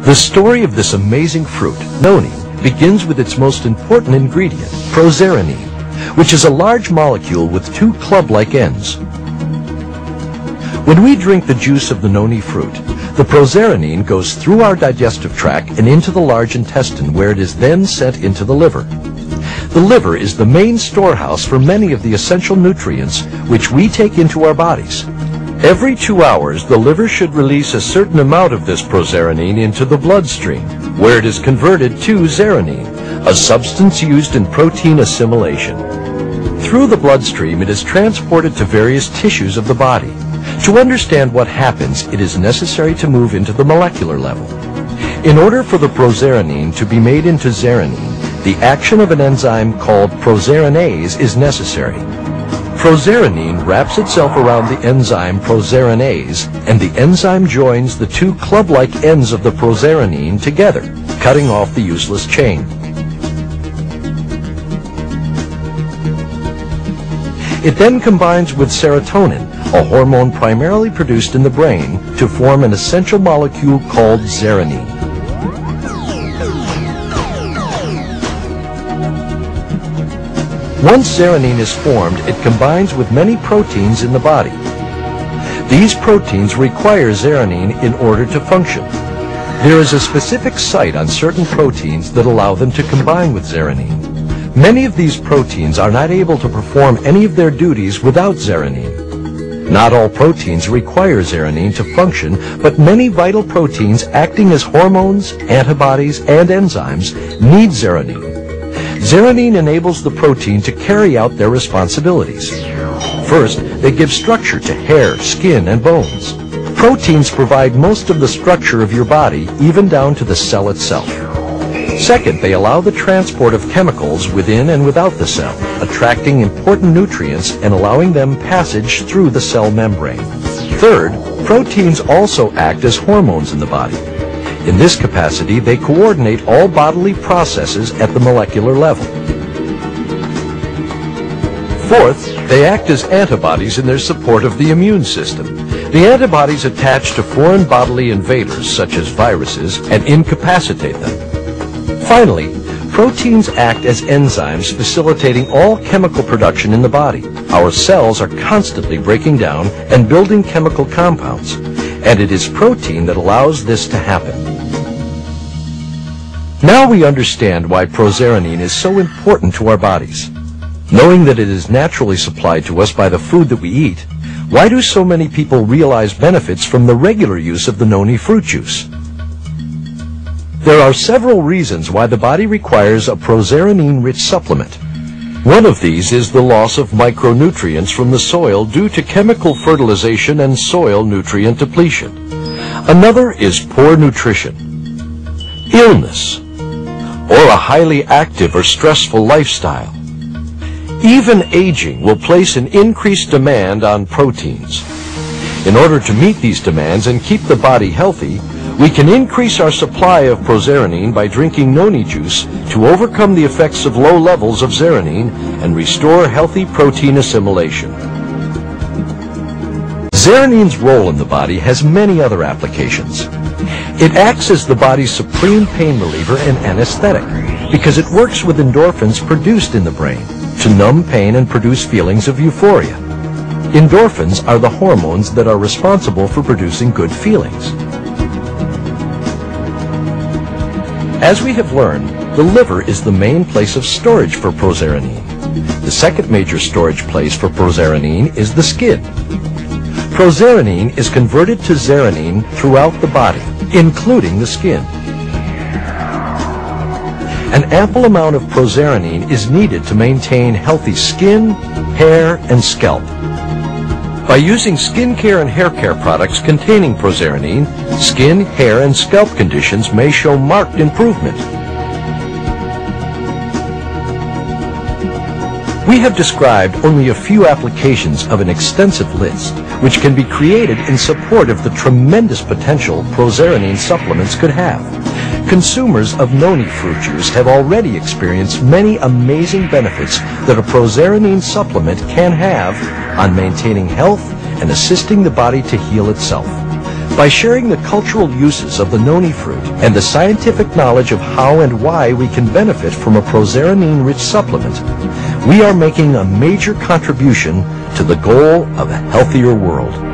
The story of this amazing fruit, Noni, begins with its most important ingredient, proserenine, which is a large molecule with two club-like ends. When we drink the juice of the Noni fruit, the proserenine goes through our digestive tract and into the large intestine, where it is then sent into the liver. The liver is the main storehouse for many of the essential nutrients which we take into our bodies. Every 2 hours, the liver should release a certain amount of this proserenine into the bloodstream, where it is converted to zeranine, a substance used in protein assimilation. Through the bloodstream, it is transported to various tissues of the body. To understand what happens, it is necessary to move into the molecular level. In order for the proserenine to be made into zeranine, the action of an enzyme called proserinase is necessary. Proserenine wraps itself around the enzyme proserinase, and the enzyme joins the two club-like ends of the proserenine together, cutting off the useless chain. It then combines with serotonin, a hormone primarily produced in the brain, to form an essential molecule called zeranine. Once zeranine is formed, it combines with many proteins in the body. These proteins require zeranine in order to function. There is a specific site on certain proteins that allow them to combine with zeranine. Many of these proteins are not able to perform any of their duties without zeranine. Not all proteins require zeranine to function, but many vital proteins acting as hormones, antibodies, and enzymes need zeranine. Zeranine enables the protein to carry out their responsibilities. First, they give structure to hair, skin, and bones. Proteins provide most of the structure of your body, even down to the cell itself. Second, they allow the transport of chemicals within and without the cell, attracting important nutrients and allowing them passage through the cell membrane. Third, proteins also act as hormones in the body. In this capacity, they coordinate all bodily processes at the molecular level. Fourth, they act as antibodies in their support of the immune system. The antibodies attach to foreign bodily invaders, such as viruses, and incapacitate them. Finally, proteins act as enzymes facilitating all chemical production in the body. Our cells are constantly breaking down and building chemical compounds, and it is protein that allows this to happen. Now we understand why proserenine is so important to our bodies. Knowing that it is naturally supplied to us by the food that we eat, why do so many people realize benefits from the regular use of the Noni fruit juice? There are several reasons why the body requires a proserenine-rich supplement. One of these is the loss of micronutrients from the soil due to chemical fertilization and soil nutrient depletion. Another is poor nutrition, illness, or a highly active or stressful lifestyle. Even aging will place an increased demand on proteins. In order to meet these demands and keep the body healthy, we can increase our supply of proserenine by drinking Noni juice to overcome the effects of low levels of zeranine and restore healthy protein assimilation. Zeranine's role in the body has many other applications. It acts as the body's supreme pain reliever and anesthetic because it works with endorphins produced in the brain to numb pain and produce feelings of euphoria. Endorphins are the hormones that are responsible for producing good feelings. As we have learned, the liver is the main place of storage for proserenine. The second major storage place for proserenine is the skin. Proserenine is converted to zeranine throughout the body, including the skin. An ample amount of proserenine is needed to maintain healthy skin, hair, and scalp. By using skincare and hair care products containing proserenine, skin, hair, and scalp conditions may show marked improvement. We have described only a few applications of an extensive list, which can be created in support of the tremendous potential proserenine supplements could have. Consumers of Noni fruit juice have already experienced many amazing benefits that a proserenine supplement can have on maintaining health and assisting the body to heal itself. By sharing the cultural uses of the noni fruit and the scientific knowledge of how and why we can benefit from a proserine-rich supplement, we are making a major contribution to the goal of a healthier world.